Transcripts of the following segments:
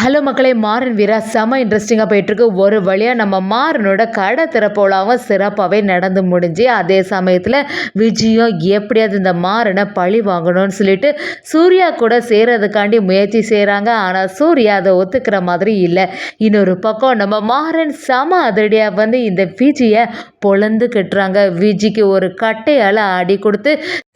Hello மக்களே, மாறன் வீரா செம இன்ட்ரெஸ்டிங்காக போயிட்டுருக்கு. ஒரு வழியாக நம்ம மாறனோட கடை திறப்போலாவும் சிறப்பாகவே நடந்து முடிஞ்சு, அதே சமயத்தில் விஜயும் எப்படியாவது இந்த மாறனை பழி வாங்கணும்னு சொல்லிட்டு சூர்யா கூட சேர்றதுக்காண்டி முயற்சி செய்கிறாங்க. ஆனால் சூர்யா அதை ஒத்துக்கிற மாதிரி இல்லை. இன்னொரு பக்கம் நம்ம மாறன் செம அதிரடியாக வந்து இந்த விஜயை பொழந்து கட்டுறாங்க. விஜிக்கு ஒரு கட்டையால் அடி கொடுத்து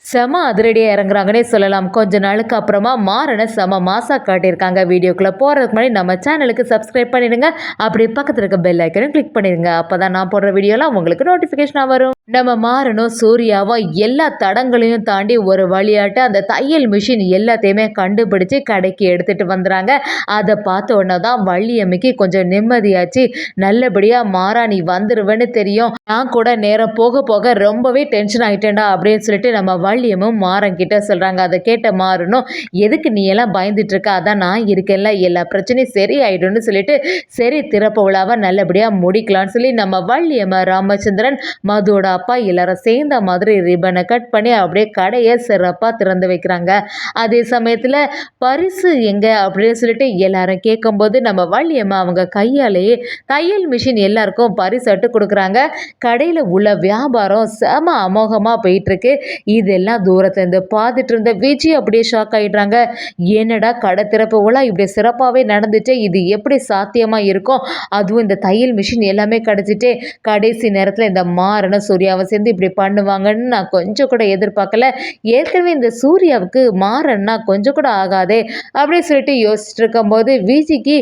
செம அதிரடியாக இறங்குறாங்கன்னே சொல்லலாம். கொஞ்ச நாளுக்கு அப்புறமா மாறனை செம மாசா காட்டியிருக்காங்க. வீடியோக்குள்ளே போகிறதுக்கு முன்னாடி நம்ம சேனலுக்கு சப்ஸ்கிரைப் பண்ணிடுங்க. அப்படி பக்கத்தில் இருக்க பெல் ஐக்கனும் கிளிக் பண்ணிடுங்க. அப்போ தான் நான் போடுற வீடியோலாம் உங்களுக்கு நோட்டிஃபிகேஷனாக வரும். நம்ம மாறனும் சூர்யாவும் எல்லா தடங்களையும் தாண்டி ஒரு வழியாட்டு அந்த தையல் மிஷின் எல்லாத்தையுமே கண்டுபிடிச்சு கடைக்கு எடுத்துகிட்டு வந்துடுறாங்க. அதை பார்த்த உடனே தான் வள்ளியம்மைக்கு கொஞ்சம் நிம்மதியாச்சு. நல்லபடியாக மாறா நீ வந்துடுவேன்னு தெரியும், நான் கூட நேரம் போக போக ரொம்பவே டென்ஷன் ஆகிட்டேன்டா அப்படின்னு சொல்லிட்டு நம்ம வள்ளியமும் மாறன் கிட்ட சொல்கிறாங்க. அதை கேட்ட மாறனும், எதுக்கு நீ எல்லாம் பயந்துட்டு இருக்க, அதான் நான் இருக்கேன்ல, எல்லா பிரச்சனையும் சரி ஆயிடும்னு சொல்லிட்டு சரி திறப்பு விழாவை நல்லபடியாக முடிக்கலான்னு சொல்லி நம்ம வள்ளியம்மா, ராமச்சந்திரன், மதுவோட அப்பா எல்லாரும் சேர்ந்த மாதிரி ரிப்பனை கட் பண்ணி அப்படியே கடையை சிறப்பாக திறந்து வைக்கிறாங்க. அதே சமயத்தில் பரிசு எங்கே அப்படின்னு சொல்லிட்டு எல்லாரும் கேட்கும்போது நம்ம வள்ளியம்மா அவங்க கையாலேயே தையல் மிஷின் எல்லாருக்கும் பரிசட்டு கொடுக்குறாங்க. கடையில் உள்ள வியாபாரம் செம அமோகமாக போயிட்டுருக்கு. இதெல்லாம் தூரத்துலேருந்து பார்த்துட்டு இருந்த விஜய் அப்படியே ஷாக் ஆகிடுறாங்க. என்னடா கடை திறப்பு விழா இப்படி சிறப்பாகவே நடந்துச்சு, இது எப்படி சாத்தியமாக இருக்கும், அதுவும் இந்த தையல் மிஷின் எல்லாமே கிடச்சிட்டு கடைசி நேரத்தில் இந்த மாறன சூர்யாவை சேர்ந்து இப்படி பண்ணுவாங்கன்னு நான் கொஞ்சம் கூட எதிர்பார்க்கல. ஏற்கனவே இந்த சூர்யாவுக்கு மாறன்னா கொஞ்சம் கூட ஆகாதே அப்படின்னு சொல்லிட்டு யோசிச்சுட்டு இருக்கும்போது விஜிக்கு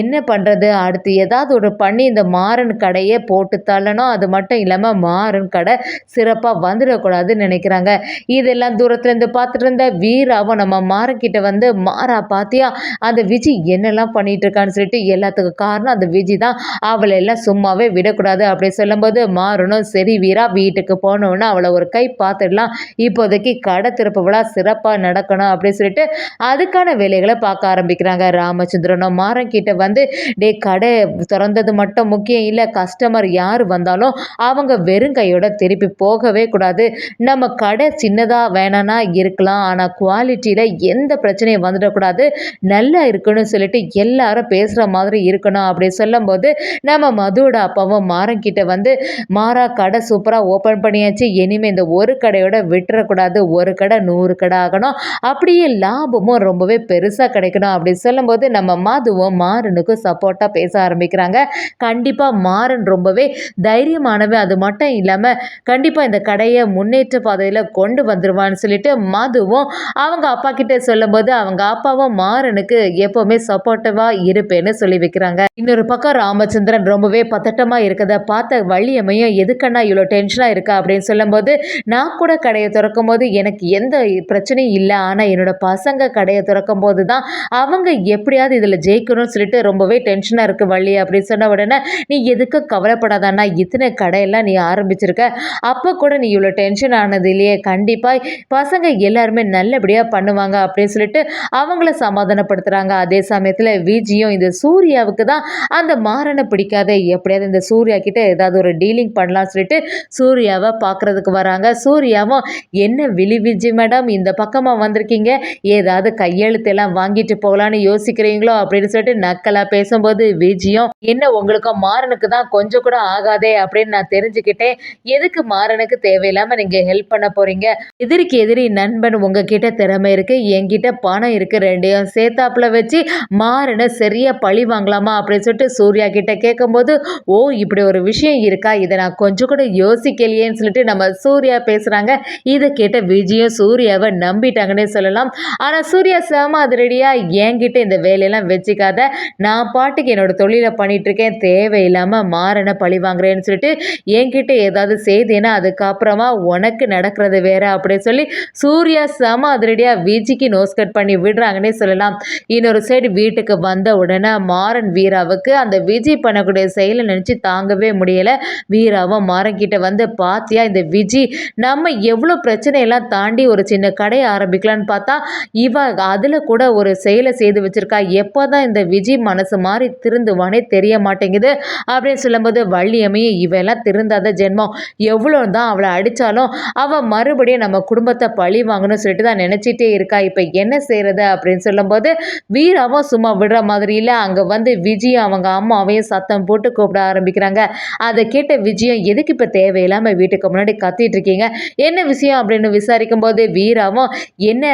என்ன பண்ணுறது, அடுத்து ஏதாவது ஒரு பண்ணி இந்த மாறன் கடையை போட்டு தள்ளணும். அது மட்டும் இல்லாமல் மாறன் கடை சிறப்பாக வந்துடக்கூடாதுன்னு நினைக்கிறாங்க. இதெல்லாம் தூரத்துலேருந்து பார்த்துட்டு இருந்த வீராவும் நம்ம மாறக்கிட்ட வந்து, மாறா பாத்தியா அந்த விஜி என்னெல்லாம் பண்ணிட்டு இருக்கான்னு சொல்லிட்டு, எல்லாத்துக்கும் காரணம் அந்த விஜி தான், அவளை எல்லாம் சும்மாவே விடக்கூடாது அப்படி சொல்லும்போது மாறனும் சரி வீரா வீட்டுக்கு போனோன்னா அவளை ஒரு கை பார்த்துடலாம், இப்போதைக்கு கடை திறப்பு விழா சிறப்பாக நடக்கணும் அப்படின்னு சொல்லிட்டு அதுக்கான வேலைகளை பார்க்க ஆரம்பிக்கிறாங்க. ராமச்சந்திரனும் மாறன் கிட்ட வந்து, டே கடை திறந்தது மட்டும் முக்கியம் இல்லை, கஸ்டமர் யார் வந்தாலும் அவங்க வெறும் கையோட திருப்பி போகவே கூடாது, நம்ம கடை சின்னதாக வேணான்னா இருக்கலாம், ஆனால் குவாலிட்டியில் எந்த பிரச்சனையும் வந்துடக்கூடாது, நல்லா இருக்குன்னு சொல்லிட்டு எல்லாரும் பேசுகிற மாதிரி இருக்கணும் அப்படி சொல்லும்போது நம்ம மதுவோட அப்பாவும் மாறன் கிட்ட வந்து, மாறா கடை சூப்பராக ஓப்பன் பண்ணியாச்சு, இனிமேல் இந்த ஒரு கடையோட விட்டுறக்கூடாது, ஒரு கடை 100 கடை ஆகணும், அப்படியே லாபமும் ரொம்பவே பெருசாக கிடைக்கணும் அப்படி சொல்லும்போது நம்ம மதுவும் மாறனுக்கும் சப்போர்ட்டாக பேச ஆரம்பிக்கிறாங்க. கண்டிப்பாக மாறன் ரொம்பவே தைரியமானவன், அது மட்டும் இல்லாமல் கண்டிப்பாக இந்த கடையை முன்னேற்ற பாதையில் கொண்டு வந்துடுவான்னு சொல்லிட்டு மதுவும் அவங்க அப்பா கிட்ட சொல்லும்போது அவங்க அப்பாவும் மாறனுக்கு எப்போவுமே சப்போர்ட்டிவாக இருப்பேன்னு சொல்லி வைக்கிறாங்க. இன்னொரு பக்கம் ராமச்சந்திரன் ரொம்பவே பதட்டமாக இருக்கிறத பார்த்த வள்ளியம்மையும், எதுக்கண்ணா இவ்வளோ டென்ஷனாக இருக்கா அப்படின்னு சொல்லும்போது, நான் கூட கடையை திறக்கும் போது எனக்கு எந்த பிரச்சனையும் இல்லை, ஆனால் என்னோட பசங்க கடையை திறக்கும் போது தான் அவங்க எப்படியாவது இதில் ஜெயிக்கணும்னு சொல்லிட்டு ரொம்பவே டென்ஷனாக இருக்குது வள்ளி அப்படின்னு சொன்ன உடனே, நீ எதுக்கும் கவலைப்படாதாண்ணா, இத்தனை கடையெல்லாம் நீ ஆரம்பிச்சிருக்க, அப்போ கூட நீ இவ்வளோ டென்ஷன் ஆனது இல்லையே, கண்டிப்பாக பசங்க எல்லாருமே நல்லபடியாக பண்ணுவாங்க அப்படின்னு சொல்லிட்டு அவங்கள சமாதானப்படுத்துகிறாங்க. அதே சமயத்தில் விஜியும் இந்த சூர்யாவுக்கு தான் அந்த மாறனை பிடிக்காத, எப்படியாவது இந்த சூர்யா கிட்ட ஏதாவது ஒரு டீலிங் பண்ணலாம்னு சொல்லிட்டு சூர்யாவை பார்க்குறதுக்கு வராங்க. சூர்யாவும், என்ன விஜி மேடம் இந்த பக்கமாக வந்திருக்கீங்க, ஏதாவது கையெழுத்தெல்லாம் வாங்கிட்டு போகலான்னு யோசிக்கிறீங்களோ அப்படின்னு சொல்லிட்டு நக்கலாக பேசும்போது விஜியும், என்ன உங்களுக்கும் மாறனுக்கு தான் கொஞ்சம் கூட ஆகாதே அப்படின்னு நான் தெரிஞ்சுக்கிட்டேன், எதுக்கு மாறனுக்கு தேவையில்லாமல் நீங்கள் ஹெல்ப் பண்ண போகிறீங்க, எதிரிக்கு எதிரி நண்பன், உங்ககிட்ட திறமை இருக்குது, என்கிட்ட பணம் இருக்குது, ரெண்டையும் சேர்த்தாப்புல வச்சு மாறனை சரியாக பழி வாங்கலாமா அப்படின்னு சொல்லிட்டு சூர்யா கிட்ட கேட்கும்போது, ஓ இப்படி ஒரு விஷயம் இருக்கா, இதை நான் கொஞ்சம் கூட யோசிக்கலையேன்னு சொல்லிட்டு நம்ம சூர்யா பேசுகிறாங்க. இதை கேட்ட விஜயும் சூர்யாவை நம்பிட்டாங்கன்னே சொல்லலாம். ஆனால் சூர்யா செம அதிரடியாக, என்கிட்ட இந்த வேலையெல்லாம் வச்சுக்காத, நான் பாட்டுக்கு என்னோட தொழிலை பண்ணிட்டு இருக்கேன், தேவையில்லாமல் மாறனை பழி வாங்குறேன்னு சொல்லிட்டு என்கிட்ட ஏதாவது செய்தேன்னா அதுக்கப்புறமா உனக்கு நடக்கிறது வேற அப்படின்னு சொல்லி சூர்யா செம அதிரடியாக விஜிக்கு நோஸ் கட் பண்ணி விடுறாங்கன்னே சொல்லலாம். இன்னொரு சைடு வீட்டுக்கு வந்த உடனே மாறன் வீராவுக்கு அந்த விஜய் பண்ணக்கூடிய செயலை நினச்சி தாங்கவே முடியலை. வீராவும் மாறன் கிட்ட வந்து, பாத்தியா இந்த விஜி நம்ம எவ்வளோ பிரச்சனையெல்லாம் தாண்டி ஒரு சின்ன கடையை ஆரம்பிக்கலான்னு பார்த்தா இவ அதில் கூட ஒரு செயலை செய்து வச்சிருக்கா, எப்போ தான் இந்த விஜய் மனசு மாதிரி திருந்துவானே தெரிய மாட்டேங்குது அப்படின்னு சொல்லும்போது வள்ளியம்மையும், இவெல்லாம் திருந்தாத ஜென்மம், எவ்வளோ தான் அவளை அடித்தாலும் அவள் மறுபடியும் நம்ம குடும்பத்தை பழி வாங்கணும்னு சொல்லிட்டு தான் நினச்சிட்டே இருக்கா. இப்போ என்ன செய்கிறது அப்படின்னு சொல்லும்போது வீராவும் சும்மா விடுற மாதிரி இல்லை. அங்கே வந்து விஜய் அவங்க அம்மாவையும் சத்தம் போட்டு கூப்பிட ஆரம்பிக்கிறாங்க. அதை கேட்ட விஜயம் எதுக்கு இப்போ தேவையில்லாமல் வீட்டுக்கு முன்னாடி கத்திட்டு இருக்கீங்க, என்ன விஷயம் அப்படின்னு விசாரிக்கும் போது வீராவும் என்ன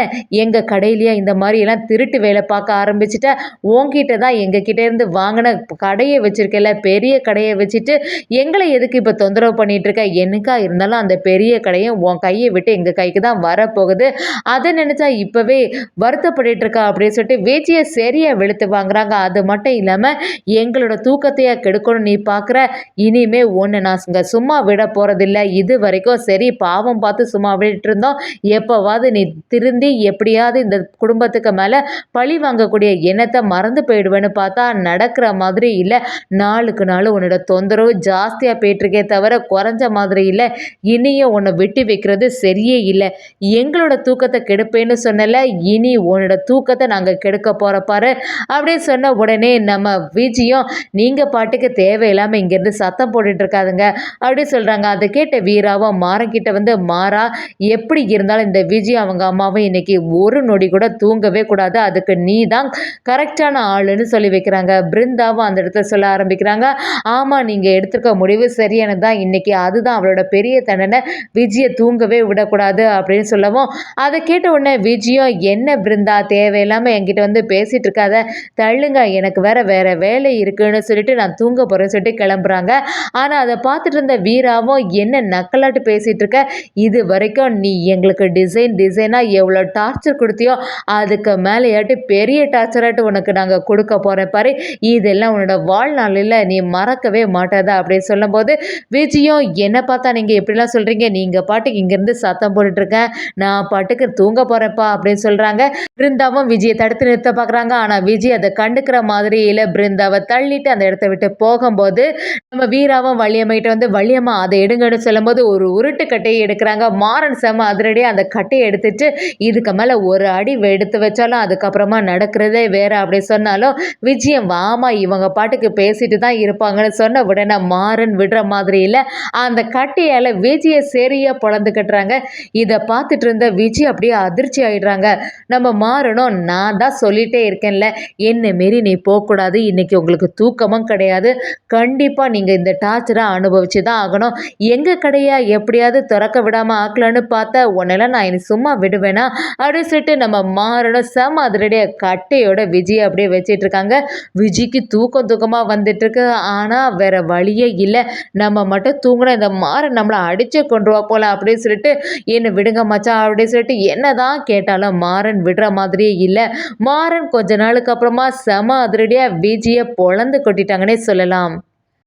எங்கள் கடையிலேயே இந்த மாதிரி எல்லாம் திருட்டு வேலை பார்க்க ஆரம்பிச்சுட்ட, உன்கிட்ட தான் எங்ககிட்ட இருந்து வாங்கின கடையை வச்சிருக்கல, பெரிய கடையை வச்சுட்டு எங்களை எதுக்கு இப்போ தொந்தரவு பண்ணிட்டு இருக்க, என்னக்கா இருந்தாலும் அந்த பெரிய கடையும் உன் கையை விட்டு எங்கள் கைக்கு தான் வரப்போகுது, அதை நினச்சா இப்போவே வருத்தப்பட்டு இருக்கா அப்படின்னு சொல்லிட்டு வேச்சியை சரியாக வெளுத்து வாங்குறாங்க. அது மட்டும் இல்லாமல் எங்களோட தூக்கத்தையே கெடுக்கணும் நீ பார்க்குற, இனிமே ஒன்று நான் இங்கே சும்மா விட போகிறதில்ல, இது வரைக்கும் சரி பாவம் பார்த்து சும்மா விட்டு இருந்தோம், எப்போவாது நீ திருந்தி எப்படியாவது இந்த குடும்பத்துக்கு மேலே பழி வாங்கக்கூடிய எண்ணத்தை மறந்து போயிடுவேன்னு பார்த்தா நடக்கிற மாதிரி இல்லை. நாளுக்கு நாள் உன்னோட தொந்தரவு ஜாஸ்தியாக போயிட்டுருக்கே தவிர குறைஞ்ச மாதிரி இல்லை. இனியும் உன்னை விட்டு வைக்கிறது சரியே இல்லை. எங்களோட தூக்கத்தை கெடுப்பேன்னு சொன்னல, இனி உன்னோட தூக்கத்தை நாங்கள் கெடுக்க போகிற பாரு அப்படின்னு சொன்ன உடனே நம்ம விஜயும் நீங்கள் பாட்டுக்கு தேவையில்லாமல் இங்கேருந்து சத்தம் போட்டுட்டு இருக்காதுங்க அப்படின்னு சொல்கிறாங்க. அதை கேட்ட வீராவும் மாறன்கிட்ட வந்து மாறா, எப்படி இருந்தாலும் இந்த விஜய் அவங்க அம்மாவும் இன்னைக்கு ஒரு நொடி கூட தூங்கவே கூடாது, அதுக்கு நீ தான் கரெக்டான ஆளுன்னு சொல்லி வைக்கிறாங்க. பிருந்தாவும் அந்த இடத்துல சொல்ல ஆரம்பிக்கிறாங்க, ஆமாம் நீங்கள் எடுத்துருக்க முடிவு சரியானது தான், இன்னைக்கு அதுதான் அவளோட பெரிய தண்டனை, விஜயை தூங்கவே விடக்கூடாது அப்படின்னு சொல்லவும் அதை கேட்ட உடனே விஜயும் என்ன பிருந்தா தேவையில்லாமல் என்கிட்ட வந்து பேசிகிட்டு இருக்காத, தள்ளுங்க எனக்கு வேற வேலை இருக்குன்னு சொல்லிட்டு நான் தூங்க போகிறேன்னு சொல்லிட்டு கிளம்புறாங்க. ஆனால் அதை பார்த்துட்டு இருந்த வீராவும் என்ன நக்கலாட்டு பேசிகிட்டு இருக்க, இது வரைக்கும் நீ எங்களுக்கு டிசைனாக எவ்வளோ டார்ச்சர் கொடுத்தியோ அதுக்கு மேலேயாட்டு பெரிய டார்ச்சராட்டு உனக்கு நாங்கள் கொடுக்க போகிறேன் பாரு, இதெல்லாம் உன்னோட வாழ்நாளில் நீ மறக்கவே மாட்டாதா அப்படின்னு சொல்லும்போது விஜயும் என்ன பார்த்தா நீங்கள் எப்படிலாம் சொல்கிறீங்க, நீங்கள் பாட்டுக்கு இங்கேருந்து சத்தம் போட்டுட்ருக்கேன், நான் பாட்டுக்கு தூங்க போகிறேன்ப்பா அப்படின்னு சொல்கிறாங்க. பிருந்தாவும் விஜயை தடுத்து நிறுத்த பார்க்குறாங்க. ஆனால் விஜய் அதை கண்டுக்கிற மாதிரி இல்லை. பிருந்தாவை தள்ளிட்டு அந்த இடத்த விட்டு போகும்போது நம்ம வீராவும் வள்ளியம்மைகிட்ட வந்து வள்ளியம்மா அதை எடுங்கன்னு சொல்லும்போது ஒரு உருட்டு கட்டையை எடுக்கிறாங்க. மாறன் செம்ம அதிரடியாக அந்த கட்டையை எடுத்துட்டு இதுக்கு மேலே ஒரு அடி எடுத்து வச்சாலும் அதுக்கப்புறமா நடக்கிறதே வேற அப்படி சொன்னாலும் விஜயம் வாமா இவங்க பாட்டுக்கு பேசிட்டு தான் இருப்பாங்கன்னு சொன்ன உடனே மாறன் விடுற மாதிரி இல்லை. அந்த கட்டையால் விஜயை சரியாக பொழந்து கட்டுறாங்க. இதை பார்த்துட்டு இருந்த விஜய் அப்படியே அதிர்ச்சி ஆயிடுறாங்க. நம்ம மாறணும், நான் தான் சொல்லிட்டே இருக்கேன்ல, என்ன மாரி நீ போகக்கூடாது, இன்னைக்கு உங்களுக்கு தூக்கமும் கிடையாது, கண்டிப்பாக நீங்கள் இந்த டார்ச்சரை அனுபவிச்சு தான் ஆகணும், எங்கள் கடையா எப்படியாவது திறக்க விடாமல் ஆக்கலான்னு பார்த்தா உன்னெல்லாம் நான் இனி சும்மா விடுவேனா அப்படின்னு சொல்லிட்டு நம்ம மாறணும் செம அதிரடியாக கட்டையோட விஜய் அப்படியே வச்சிட்டு இருக்காங்க. விஜய்க்கு தூக்கமாக வந்துட்டு இருக்கு. ஆனால் வேற வழியே இல்லை, நம்ம மட்டும் தூங்கினா இந்த மாறன் நம்மளை அடிச்சு கொண்டுருவா போல அப்படின்னு சொல்லிட்டு என்ன விடுங்க மச்சான் அப்படின்னு சொல்லிட்டு என்னதான் கேட்டாலும் மாறன் விடுற மாதிரியே இல்லை. மாறன் கொஞ்ச நாளுக்கு அப்புறமா செம அதிரடியாக விஜயை பொழந்து கொட்டிட்டாங்கன்னே சொல்லலாம்.